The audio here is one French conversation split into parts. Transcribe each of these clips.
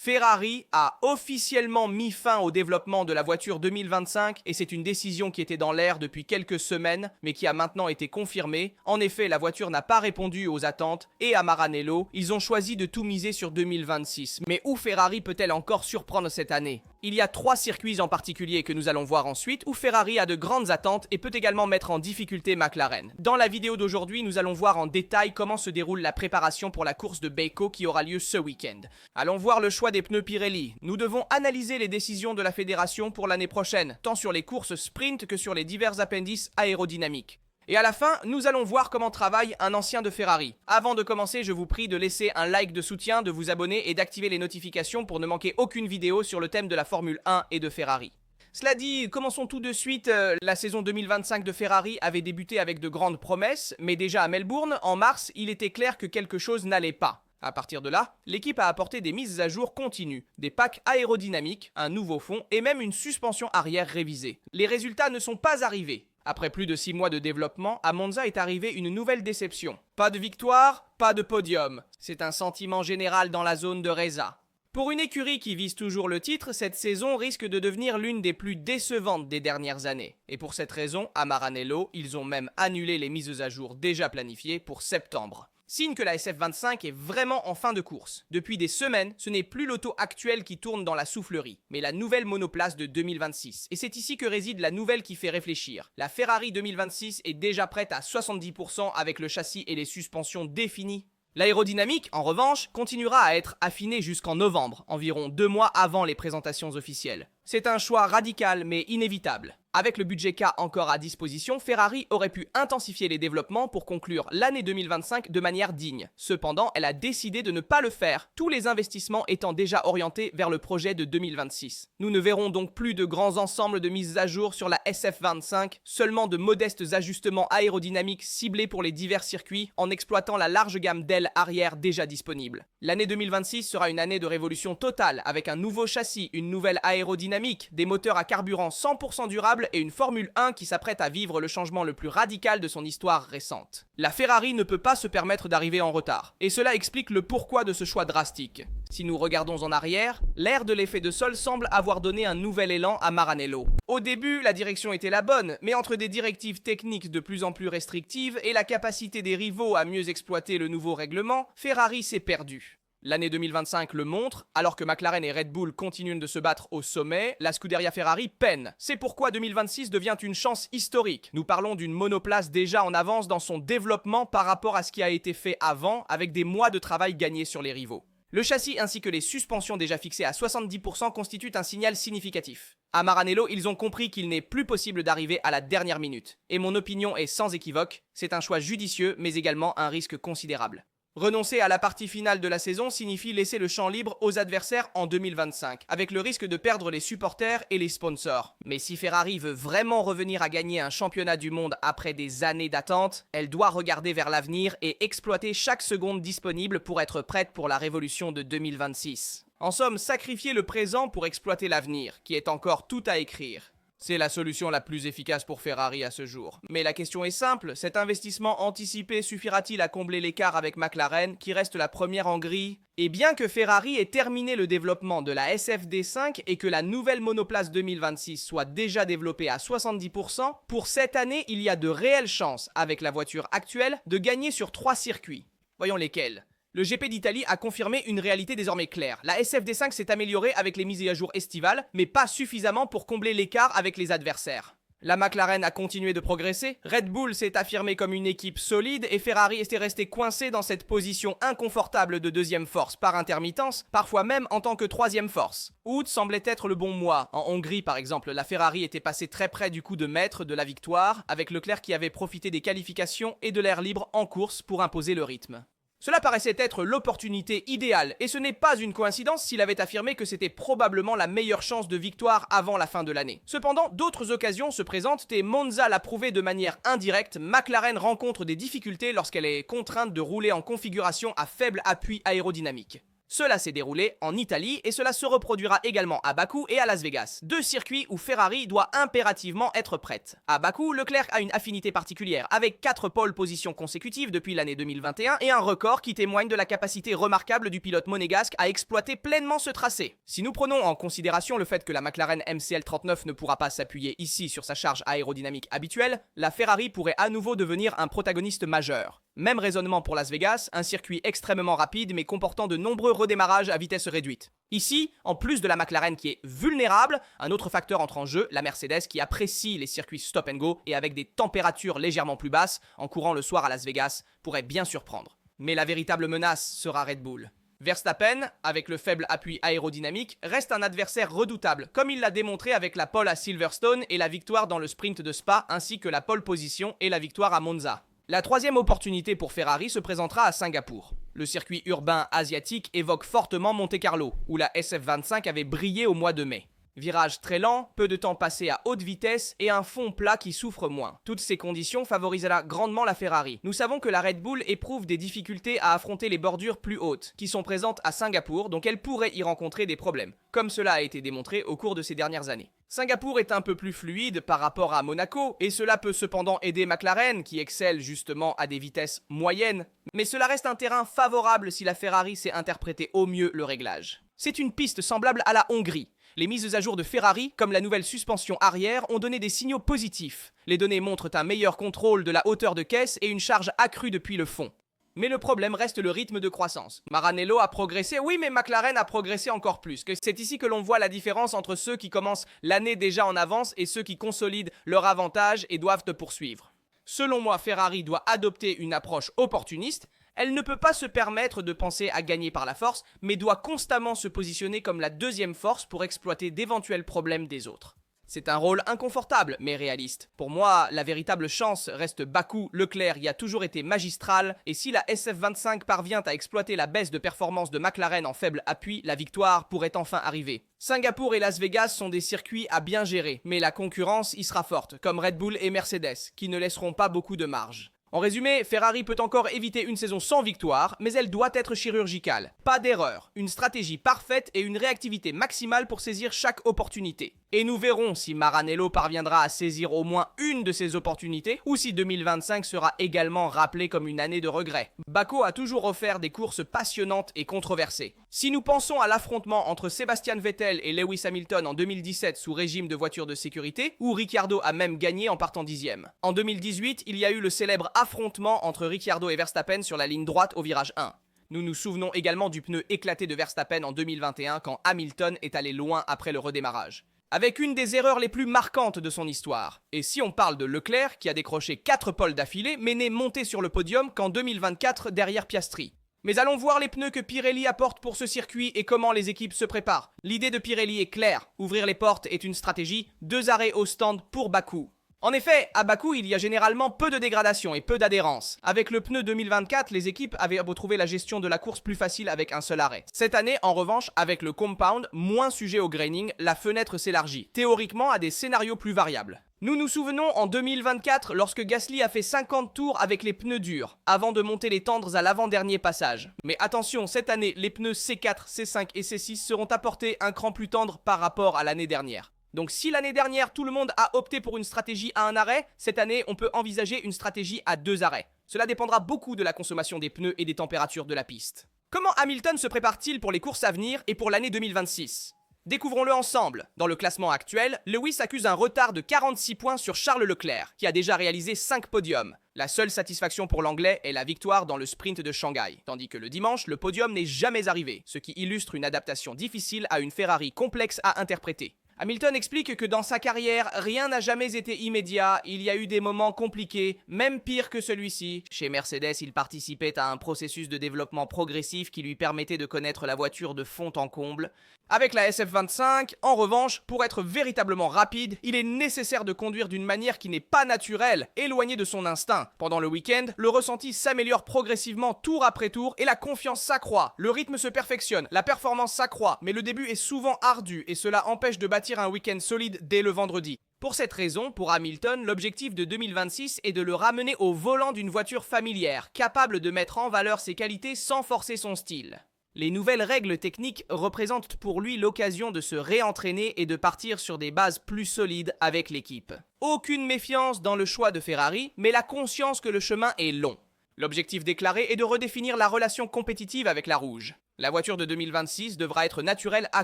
Ferrari a officiellement mis fin au développement de la voiture 2025 et c'est une décision qui était dans l'air depuis quelques semaines mais qui a maintenant été confirmée. En effet, la voiture n'a pas répondu aux attentes et à Maranello, ils ont choisi de tout miser sur 2026. Mais où Ferrari peut-elle encore surprendre cette année? Il y a 3 circuits en particulier que nous allons voir ensuite où Ferrari a de grandes attentes et peut également mettre en difficulté McLaren. Dans la vidéo d'aujourd'hui, nous allons voir en détail comment se déroule la préparation pour la course de Baku qui aura lieu ce week-end. Allons voir le choix des pneus Pirelli. Nous devons analyser les décisions de la fédération pour l'année prochaine, tant sur les courses sprint que sur les divers appendices aérodynamiques. Et à la fin, nous allons voir comment travaille un ancien de Ferrari. Avant de commencer, je vous prie de laisser un like de soutien, de vous abonner et d'activer les notifications pour ne manquer aucune vidéo sur le thème de la Formule 1 et de Ferrari. Cela dit, commençons tout de suite. La saison 2025 de Ferrari avait débuté avec de grandes promesses, mais déjà à Melbourne, en mars, il était clair que quelque chose n'allait pas. À partir de là, l'équipe a apporté des mises à jour continues, des packs aérodynamiques, un nouveau fond et même une suspension arrière révisée. Les résultats ne sont pas arrivés. Après plus de 6 mois de développement, à Monza est arrivée une nouvelle déception. Pas de victoire, pas de podium. C'est un sentiment général dans la zone de Reza. Pour une écurie qui vise toujours le titre, cette saison risque de devenir l'une des plus décevantes des dernières années. Et pour cette raison, à Maranello, ils ont même annulé les mises à jour déjà planifiées pour septembre. Signe que la SF25 est vraiment en fin de course. Depuis des semaines, ce n'est plus l'auto actuelle qui tourne dans la soufflerie, mais la nouvelle monoplace de 2026. Et c'est ici que réside la nouvelle qui fait réfléchir. La Ferrari 2026 est déjà prête à 70% avec le châssis et les suspensions définies. L'aérodynamique, en revanche, continuera à être affinée jusqu'en novembre, environ 2 mois avant les présentations officielles. C'est un choix radical mais inévitable. Avec le budget K encore à disposition, Ferrari aurait pu intensifier les développements pour conclure l'année 2025 de manière digne. Cependant, elle a décidé de ne pas le faire, tous les investissements étant déjà orientés vers le projet de 2026. Nous ne verrons donc plus de grands ensembles de mises à jour sur la SF25, seulement de modestes ajustements aérodynamiques ciblés pour les divers circuits en exploitant la large gamme d'ailes arrière déjà disponible. L'année 2026 sera une année de révolution totale avec un nouveau châssis, une nouvelle aérodynamique, des moteurs à carburant 100% durables et une Formule 1 qui s'apprête à vivre le changement le plus radical de son histoire récente. La Ferrari ne peut pas se permettre d'arriver en retard, et cela explique le pourquoi de ce choix drastique. Si nous regardons en arrière, l'ère de l'effet de sol semble avoir donné un nouvel élan à Maranello. Au début, la direction était la bonne, mais entre des directives techniques de plus en plus restrictives et la capacité des rivaux à mieux exploiter le nouveau règlement, Ferrari s'est perdu. L'année 2025 le montre, alors que McLaren et Red Bull continuent de se battre au sommet, la Scuderia Ferrari peine. C'est pourquoi 2026 devient une chance historique. Nous parlons d'une monoplace déjà en avance dans son développement par rapport à ce qui a été fait avant, avec des mois de travail gagnés sur les rivaux. Le châssis ainsi que les suspensions déjà fixées à 70% constituent un signal significatif. À Maranello, ils ont compris qu'il n'est plus possible d'arriver à la dernière minute. Et mon opinion est sans équivoque, c'est un choix judicieux mais également un risque considérable. Renoncer à la partie finale de la saison signifie laisser le champ libre aux adversaires en 2025, avec le risque de perdre les supporters et les sponsors. Mais si Ferrari veut vraiment revenir à gagner un championnat du monde après des années d'attente, elle doit regarder vers l'avenir et exploiter chaque seconde disponible pour être prête pour la révolution de 2026. En somme, sacrifier le présent pour exploiter l'avenir, qui est encore tout à écrire. C'est la solution la plus efficace pour Ferrari à ce jour. Mais la question est simple, cet investissement anticipé suffira-t-il à combler l'écart avec McLaren, qui reste la première en grille? Et bien que Ferrari ait terminé le développement de la SFD5 et que la nouvelle monoplace 2026 soit déjà développée à 70%, pour cette année, il y a de réelles chances, avec la voiture actuelle, de gagner sur 3 circuits. Voyons lesquels. Le GP d'Italie a confirmé une réalité désormais claire. La SFD5 s'est améliorée avec les mises à jour estivales, mais pas suffisamment pour combler l'écart avec les adversaires. La McLaren a continué de progresser, Red Bull s'est affirmé comme une équipe solide et Ferrari était resté coincé dans cette position inconfortable de deuxième force par intermittence, parfois même en tant que troisième force. Août semblait être le bon mois. En Hongrie par exemple, la Ferrari était passée très près du coup de maître de la victoire, avec Leclerc qui avait profité des qualifications et de l'air libre en course pour imposer le rythme. Cela paraissait être l'opportunité idéale, et ce n'est pas une coïncidence s'il avait affirmé que c'était probablement la meilleure chance de victoire avant la fin de l'année. Cependant, d'autres occasions se présentent et Monza l'a prouvé de manière indirecte, McLaren rencontre des difficultés lorsqu'elle est contrainte de rouler en configuration à faible appui aérodynamique. Cela s'est déroulé en Italie et cela se reproduira également à Bakou et à Las Vegas, deux circuits où Ferrari doit impérativement être prête. À Bakou, Leclerc a une affinité particulière avec 4 pole positions consécutives depuis l'année 2021 et un record qui témoigne de la capacité remarquable du pilote monégasque à exploiter pleinement ce tracé. Si nous prenons en considération le fait que la McLaren MCL39 ne pourra pas s'appuyer ici sur sa charge aérodynamique habituelle, la Ferrari pourrait à nouveau devenir un protagoniste majeur. Même raisonnement pour Las Vegas, un circuit extrêmement rapide mais comportant de nombreux redémarrages à vitesse réduite. Ici, en plus de la McLaren qui est vulnérable, un autre facteur entre en jeu, la Mercedes qui apprécie les circuits stop and go et avec des températures légèrement plus basses, en courant le soir à Las Vegas, pourrait bien surprendre. Mais la véritable menace sera Red Bull. Verstappen, avec le faible appui aérodynamique, reste un adversaire redoutable, comme il l'a démontré avec la pole à Silverstone et la victoire dans le sprint de Spa, ainsi que la pole position et la victoire à Monza. La troisième opportunité pour Ferrari se présentera à Singapour. Le circuit urbain asiatique évoque fortement Monte-Carlo, où la SF25 avait brillé au mois de mai. Virage très lent, peu de temps passé à haute vitesse et un fond plat qui souffre moins. Toutes ces conditions favorisera grandement la Ferrari. Nous savons que la Red Bull éprouve des difficultés à affronter les bordures plus hautes, qui sont présentes à Singapour, donc elle pourrait y rencontrer des problèmes, comme cela a été démontré au cours de ces dernières années. Singapour est un peu plus fluide par rapport à Monaco, et cela peut cependant aider McLaren, qui excelle justement à des vitesses moyennes, mais cela reste un terrain favorable si la Ferrari sait interpréter au mieux le réglage. C'est une piste semblable à la Hongrie. Les mises à jour de Ferrari, comme la nouvelle suspension arrière, ont donné des signaux positifs. Les données montrent un meilleur contrôle de la hauteur de caisse et une charge accrue depuis le fond. Mais le problème reste le rythme de croissance. Maranello a progressé, oui, mais McLaren a progressé encore plus. C'est ici que l'on voit la différence entre ceux qui commencent l'année déjà en avance et ceux qui consolident leur avantage et doivent poursuivre. Selon moi, Ferrari doit adopter une approche opportuniste. Elle ne peut pas se permettre de penser à gagner par la force, mais doit constamment se positionner comme la deuxième force pour exploiter d'éventuels problèmes des autres. C'est un rôle inconfortable, mais réaliste. Pour moi, la véritable chance reste Bakou. Leclerc y a toujours été magistral, et si la SF25 parvient à exploiter la baisse de performance de McLaren en faible appui, la victoire pourrait enfin arriver. Singapour et Las Vegas sont des circuits à bien gérer, mais la concurrence y sera forte, comme Red Bull et Mercedes, qui ne laisseront pas beaucoup de marge. En résumé, Ferrari peut encore éviter une saison sans victoire, mais elle doit être chirurgicale. Pas d'erreur, une stratégie parfaite et une réactivité maximale pour saisir chaque opportunité. Et nous verrons si Maranello parviendra à saisir au moins une de ces opportunités, ou si 2025 sera également rappelé comme une année de regret. Bakou a toujours offert des courses passionnantes et controversées. Si nous pensons à l'affrontement entre Sebastian Vettel et Lewis Hamilton en 2017 sous régime de voiture de sécurité, où Ricciardo a même gagné en partant 10e. En 2018, il y a eu le célèbre affrontement entre Ricciardo et Verstappen sur la ligne droite au virage 1. Nous nous souvenons également du pneu éclaté de Verstappen en 2021 quand Hamilton est allé loin après le redémarrage. Avec une des erreurs les plus marquantes de son histoire. Et si on parle de Leclerc, qui a décroché 4 poles d'affilée, mais n'est monté sur le podium qu'en 2024 derrière Piastri. Mais allons voir les pneus que Pirelli apporte pour ce circuit et comment les équipes se préparent. L'idée de Pirelli est claire, ouvrir les portes est une stratégie, 2 arrêts au stand pour Bakou. En effet, à Bakou, il y a généralement peu de dégradation et peu d'adhérence. Avec le pneu 2024, les équipes avaient trouvé la gestion de la course plus facile avec un seul arrêt. Cette année, en revanche, avec le compound, moins sujet au graining, la fenêtre s'élargit, théoriquement à des scénarios plus variables. Nous nous souvenons en 2024 lorsque Gasly a fait 50 tours avec les pneus durs, avant de monter les tendres à l'avant-dernier passage. Mais attention, cette année, les pneus C4, C5 et C6 seront apportés un cran plus tendre par rapport à l'année dernière. Donc si l'année dernière, tout le monde a opté pour une stratégie à un arrêt, cette année, on peut envisager une stratégie à 2 arrêts. Cela dépendra beaucoup de la consommation des pneus et des températures de la piste. Comment Hamilton se prépare-t-il pour les courses à venir et pour l'année 2026 ? Découvrons-le ensemble. Dans le classement actuel, Lewis accuse un retard de 46 points sur Charles Leclerc, qui a déjà réalisé 5 podiums. La seule satisfaction pour l'Anglais est la victoire dans le sprint de Shanghai, tandis que le dimanche, le podium n'est jamais arrivé, ce qui illustre une adaptation difficile à une Ferrari complexe à interpréter. Hamilton explique que dans sa carrière, rien n'a jamais été immédiat, il y a eu des moments compliqués, même pire que celui-ci. Chez Mercedes, il participait à un processus de développement progressif qui lui permettait de connaître la voiture de fond en comble. Avec la SF25, en revanche, pour être véritablement rapide, il est nécessaire de conduire d'une manière qui n'est pas naturelle, éloignée de son instinct. Pendant le week-end, le ressenti s'améliore progressivement tour après tour et la confiance s'accroît. Le rythme se perfectionne, la performance s'accroît, mais le début est souvent ardu et cela empêche de bâtir un week-end solide dès le vendredi. Pour cette raison, pour Hamilton, l'objectif de 2026 est de le ramener au volant d'une voiture familière, capable de mettre en valeur ses qualités sans forcer son style. Les nouvelles règles techniques représentent pour lui l'occasion de se réentraîner et de partir sur des bases plus solides avec l'équipe. Aucune méfiance dans le choix de Ferrari, mais la conscience que le chemin est long. L'objectif déclaré est de redéfinir la relation compétitive avec la rouge. La voiture de 2026 devra être naturelle à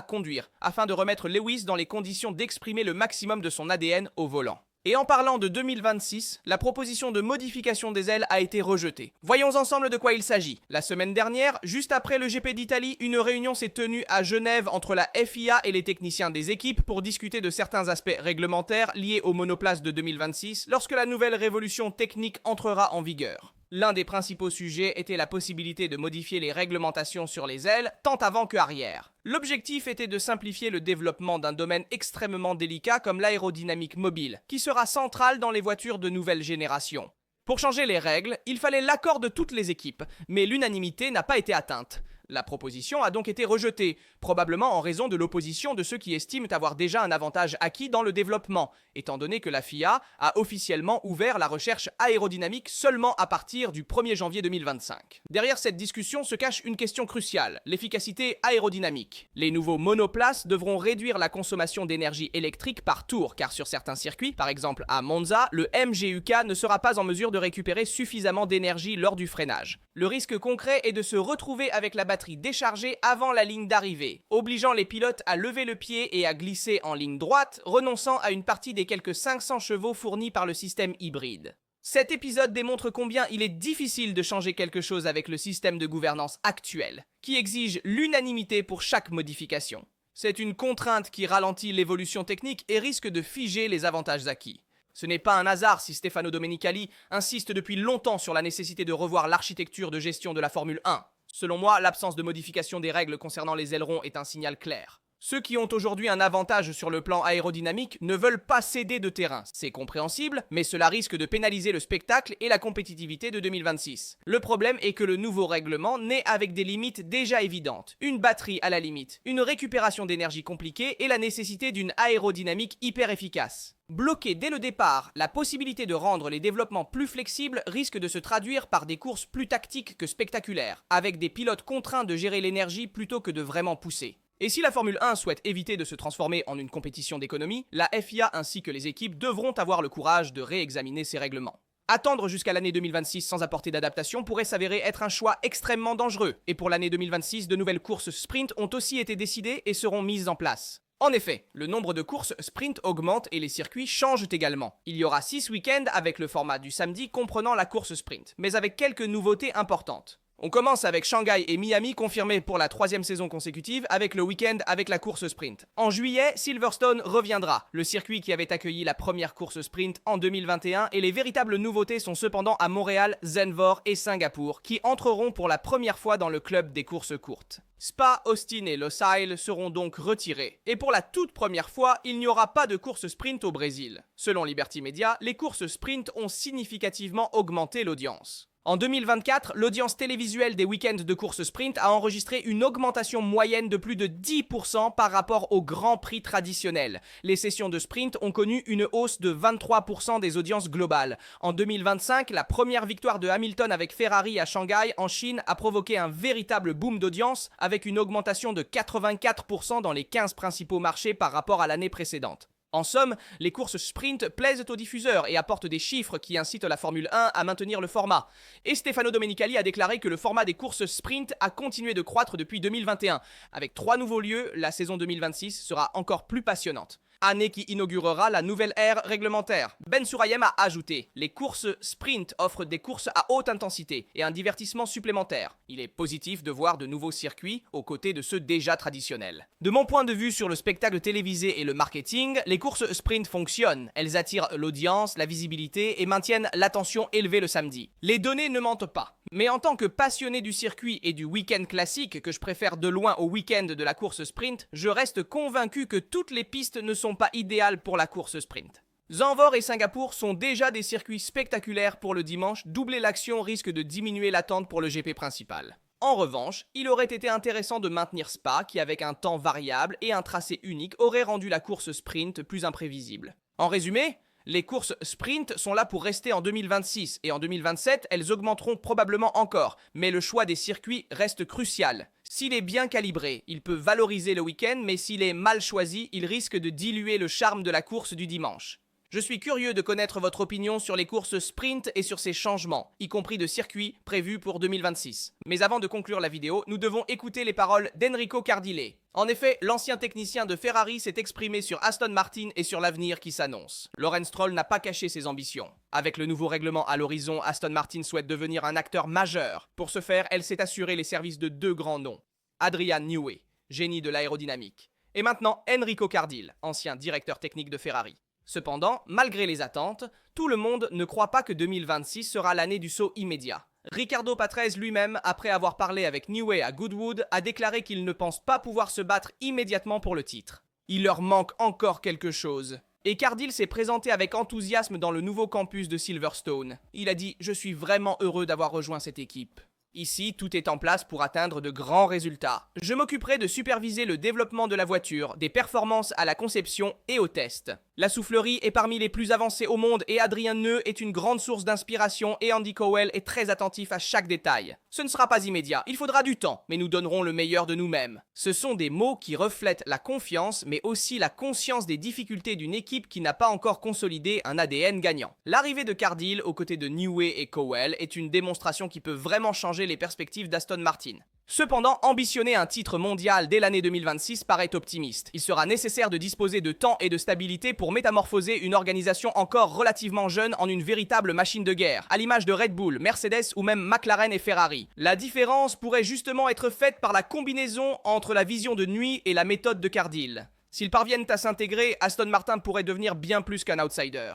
conduire, afin de remettre Lewis dans les conditions d'exprimer le maximum de son ADN au volant. Et en parlant de 2026, la proposition de modification des ailes a été rejetée. Voyons ensemble de quoi il s'agit. La semaine dernière, juste après le GP d'Italie, une réunion s'est tenue à Genève entre la FIA et les techniciens des équipes pour discuter de certains aspects réglementaires liés aux monoplaces de 2026 lorsque la nouvelle révolution technique entrera en vigueur. L'un des principaux sujets était la possibilité de modifier les réglementations sur les ailes, tant avant que arrière. L'objectif était de simplifier le développement d'un domaine extrêmement délicat comme l'aérodynamique mobile, qui sera central dans les voitures de nouvelle génération. Pour changer les règles, il fallait l'accord de toutes les équipes, mais l'unanimité n'a pas été atteinte. La proposition a donc été rejetée, probablement en raison de l'opposition de ceux qui estiment avoir déjà un avantage acquis dans le développement, étant donné que la FIA a officiellement ouvert la recherche aérodynamique seulement à partir du 1er janvier 2025. Derrière cette discussion se cache une question cruciale, l'efficacité aérodynamique. Les nouveaux monoplaces devront réduire la consommation d'énergie électrique par tour, car sur certains circuits, par exemple à Monza, le MGUK ne sera pas en mesure de récupérer suffisamment d'énergie lors du freinage. Le risque concret est de se retrouver avec la batterie déchargée avant la ligne d'arrivée, obligeant les pilotes à lever le pied et à glisser en ligne droite, renonçant à une partie des quelques 500 chevaux fournis par le système hybride. Cet épisode démontre combien il est difficile de changer quelque chose avec le système de gouvernance actuel, qui exige l'unanimité pour chaque modification. C'est une contrainte qui ralentit l'évolution technique et risque de figer les avantages acquis. Ce n'est pas un hasard si Stefano Domenicali insiste depuis longtemps sur la nécessité de revoir l'architecture de gestion de la Formule 1. Selon moi, l'absence de modification des règles concernant les ailerons est un signal clair. Ceux qui ont aujourd'hui un avantage sur le plan aérodynamique ne veulent pas céder de terrain. C'est compréhensible, mais cela risque de pénaliser le spectacle et la compétitivité de 2026. Le problème est que le nouveau règlement naît avec des limites déjà évidentes. Une batterie à la limite, une récupération d'énergie compliquée et la nécessité d'une aérodynamique hyper efficace. Bloquer dès le départ la possibilité de rendre les développements plus flexibles risque de se traduire par des courses plus tactiques que spectaculaires, avec des pilotes contraints de gérer l'énergie plutôt que de vraiment pousser. Et si la Formule 1 souhaite éviter de se transformer en une compétition d'économie, la FIA ainsi que les équipes devront avoir le courage de réexaminer ces règlements. Attendre jusqu'à l'année 2026 sans apporter d'adaptation pourrait s'avérer être un choix extrêmement dangereux, et pour l'année 2026, de nouvelles courses sprint ont aussi été décidées et seront mises en place. En effet, le nombre de courses sprint augmente et les circuits changent également. Il y aura 6 week-ends avec le format du samedi comprenant la course sprint, mais avec quelques nouveautés importantes. On commence avec Shanghai et Miami confirmés pour la 3e saison consécutive avec le week-end avec la course sprint. En juillet, Silverstone reviendra, le circuit qui avait accueilli la première course sprint en 2021 et les véritables nouveautés sont cependant à Montréal, Zandvoort et Singapour qui entreront pour la première fois dans le club des courses courtes. Spa, Austin et Los Isles seront donc retirés. Et pour la toute première fois, il n'y aura pas de course sprint au Brésil. Selon Liberty Media, les courses sprint ont significativement augmenté l'audience. En 2024, l'audience télévisuelle des week-ends de course sprint a enregistré une augmentation moyenne de plus de 10% par rapport au Grand Prix traditionnel. Les sessions de sprint ont connu une hausse de 23% des audiences globales. En 2025, la première victoire de Hamilton avec Ferrari à Shanghai, en Chine, a provoqué un véritable boom d'audience avec une augmentation de 84% dans les 15 principaux marchés par rapport à l'année précédente. En somme, les courses sprint plaisent aux diffuseurs et apportent des chiffres qui incitent la Formule 1 à maintenir le format. Et Stefano Domenicali a déclaré que le format des courses sprint a continué de croître depuis 2021. Avec 3 nouveaux lieux, la saison 2026 sera encore plus passionnante. Année qui inaugurera la nouvelle ère réglementaire. Ben Sulayem a ajouté « Les courses sprint offrent des courses à haute intensité et un divertissement supplémentaire. Il est positif de voir de nouveaux circuits aux côtés de ceux déjà traditionnels. De mon point de vue sur le spectacle télévisé et le marketing, les courses sprint fonctionnent. Elles attirent l'audience, la visibilité et maintiennent l'attention élevée le samedi. Les données ne mentent pas. Mais en tant que passionné du circuit et du week-end classique, que je préfère de loin au week-end de la course sprint, je reste convaincu que toutes les pistes ne sont pas idéales pour la course sprint. Zandvoort et Singapour sont déjà des circuits spectaculaires pour le dimanche, doubler l'action risque de diminuer l'attente pour le GP principal. En revanche, il aurait été intéressant de maintenir Spa, qui avec un temps variable et un tracé unique aurait rendu la course sprint plus imprévisible. En résumé, Les courses sprint sont là pour rester en 2026 et en 2027, elles augmenteront probablement encore, mais le choix des circuits reste crucial. S'il est bien calibré, il peut valoriser le week-end, mais s'il est mal choisi, il risque de diluer le charme de la course du dimanche. Je suis curieux de connaître votre opinion sur les courses sprint et sur ces changements, y compris de circuits prévus pour 2026. Mais avant de conclure la vidéo, nous devons écouter les paroles d'Enrico Cardile. En effet, l'ancien technicien de Ferrari s'est exprimé sur Aston Martin et sur l'avenir qui s'annonce. Lawrence Stroll n'a pas caché ses ambitions. Avec le nouveau règlement à l'horizon, Aston Martin souhaite devenir un acteur majeur. Pour ce faire, elle s'est assurée les services de deux grands noms. Adrian Newey, génie de l'aérodynamique. Et maintenant, Enrico Cardile, ancien directeur technique de Ferrari. Cependant, malgré les attentes, tout le monde ne croit pas que 2026 sera l'année du saut immédiat. Ricardo Patrese lui-même, après avoir parlé avec Newey à Goodwood, a déclaré qu'il ne pense pas pouvoir se battre immédiatement pour le titre. Il leur manque encore quelque chose. Et Cardile s'est présenté avec enthousiasme dans le nouveau campus de Silverstone. Il a dit « Je suis vraiment heureux d'avoir rejoint cette équipe ». Ici, tout est en place pour atteindre de grands résultats. Je m'occuperai de superviser le développement de la voiture, des performances à la conception et au test. La soufflerie est parmi les plus avancées au monde et Adrien Neu est une grande source d'inspiration et Andy Cowell est très attentif à chaque détail. Ce ne sera pas immédiat, il faudra du temps, mais nous donnerons le meilleur de nous-mêmes. Ce sont des mots qui reflètent la confiance, mais aussi la conscience des difficultés d'une équipe qui n'a pas encore consolidé un ADN gagnant. L'arrivée de Cardile aux côtés de Newey et Cowell est une démonstration qui peut vraiment changer les perspectives d'Aston Martin. Cependant, ambitionner un titre mondial dès l'année 2026 paraît optimiste. Il sera nécessaire de disposer de temps et de stabilité pour métamorphoser une organisation encore relativement jeune en une véritable machine de guerre, à l'image de Red Bull, Mercedes ou même McLaren et Ferrari. La différence pourrait justement être faite par la combinaison entre la vision de Newey et la méthode de Cardile. S'ils parviennent à s'intégrer, Aston Martin pourrait devenir bien plus qu'un outsider.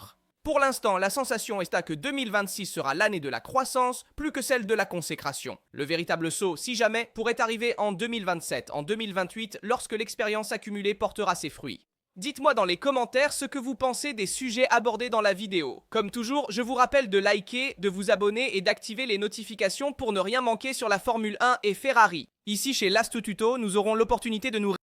Pour l'instant, la sensation est à que 2026 sera l'année de la croissance plus que celle de la consécration. Le véritable saut, si jamais, pourrait arriver en 2027, en 2028, lorsque l'expérience accumulée portera ses fruits. Dites-moi dans les commentaires ce que vous pensez des sujets abordés dans la vidéo. Comme toujours, je vous rappelle de liker, de vous abonner et d'activer les notifications pour ne rien manquer sur la Formule 1 et Ferrari. Ici chez Last Tuto, nous aurons l'opportunité de nous